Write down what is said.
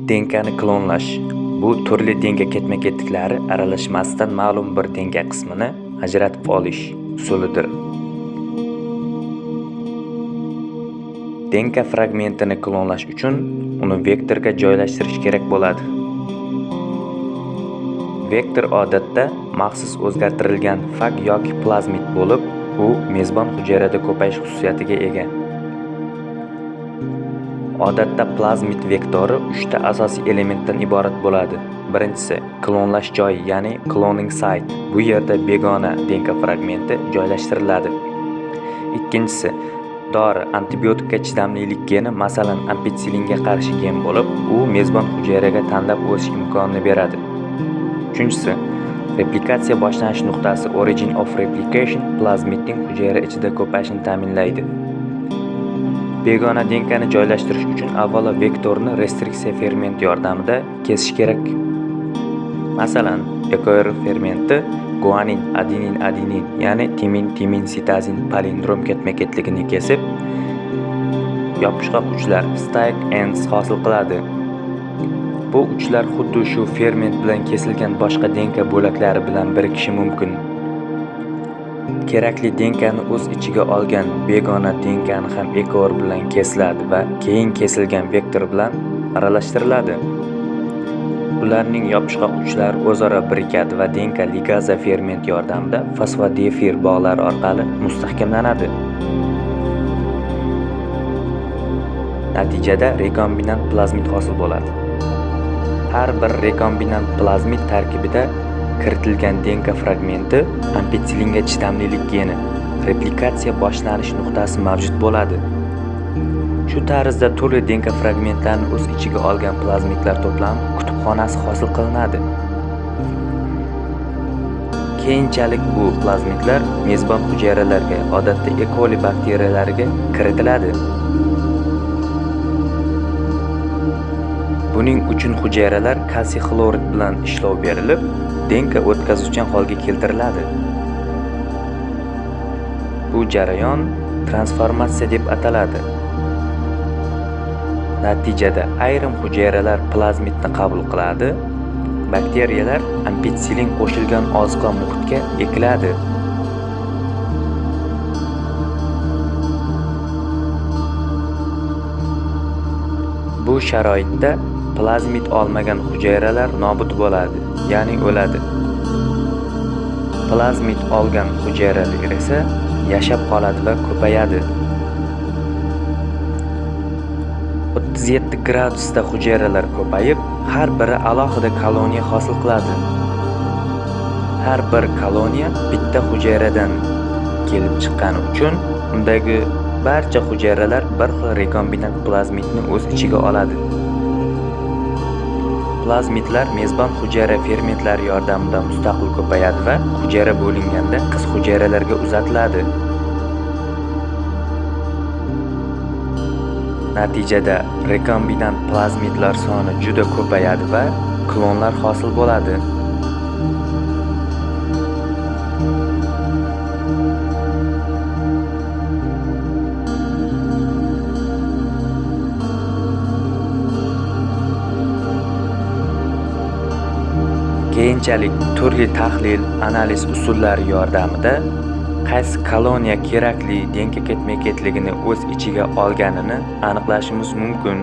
DNKni klonlash bu turli DNA ketma-ketliklari aralashmasidan ma'lum bir DNA qismini ajratib olish usulidir. DNA fragmentini klonlash uchun uni vektorga joylashtirish kerak bo'ladi. Vektor odatda maxsus o'zgartirilgan fag yoki plazmid bo'lib, u mezbon hujayrada ko'payish xususiyatiga ega. Odatda plazmid vektori 3 ta asosiy elementdan iborat bo'ladi. Birinchisi klonlash joyi, ya'ni cloning site. Bu yerda begona DNA fragmenti joylashtiriladi. Ikkinchisi dori, antibiotikga chidamlilik geni, masalan, ampitsillinga qarshi gen bo'lib, u mezbon hujayraga tanlab o'sish imkonini beradi. Uchinchisi replikatsiya boshlanish nuqtasi, origin of replication, plazmidning hujayra ichida ko'payishini ta'minlaydi. Begona DNKni joylashtirish uchun avvalo vektorni restriksiya fermenti yordamida kesish kerak. Masalan, ECOR fermenti guanin, adenin, ya'ni timin, sitazin, palindrom ketma-ketligini kesib, yopishqoq uchlar stack ends hosil qiladi. Bu uchlar xuddi shu ferment bilan kesilgan boshqa DNK bo'laklari bilan birikishi mumkin. Kerakli DNKni o'z ichiga olgan begona DNKni ham ECOR bilan kesiladi va keyin kesilgan vektor bilan aralashtiriladi. Ularning yopishqoq uchlari o'zaro birikadi va DNK ligaza ferment yordamida fosfodiefer bog'lari orqali mustahkamlanadi. Natijada rekombinant plazmid hosil bo'ladi. Har bir rekombinant plazmid tarkibida kiritilgan DNK fragmenti, ampitsillinga chidamlilik geni, replikatsiya boshlanish nuqtasi mavjud bo'ladi. Shu tarzda turli DNK fragmentlarini o'z ichiga olgan plazmidlar to'plami kutubxonasi hosil qilinadi. Keyinchalik bu plazmidlar mezbon hujayralarga, odatda E. coli bakteriyalariga kiritiladi. Buning uchun hujayralar kalsiy xlorid bilan ishlov berilib, DNK o'tkazuvchan holga keltiriladi. Bu jarayon transformatsiya deb ataladi. Natijada ayrim hujayralar plazmidni qabul qiladi, bakteriyalar ampitsilin qo'shilgan oziqa muhitga ekiladi. Bu sharoitda plazmid olmagan hujayralar nobud bo'ladi, ya'ni o'ladi. Plazmid olgan hujayralar esa yashab qoladi va ko'payadi. 37 gradusda hujayralar ko'payib, har biri alohida koloniya hosil qiladi. Har bir koloniya bitta hujayradan kelib chiqqani uchun undagi barcha hujayralar bir xil rekombinant plazmidni o'z ichiga oladi. Plazmidlar mezbon hujayra fermentlari yordamida mustaqil ko'payadi va hujayra bo'linganda qiz hujayralarga uzatiladi. Natijada rekombinant plazmidlar soni juda ko'payadi va klonlar hosil bo'ladi. Keyinchalik turli tahlil, analiz usullari yordamida qaysi koloniya kerakli DNK ketma-ketligini o'z ichiga olganini aniqlashimiz mumkin.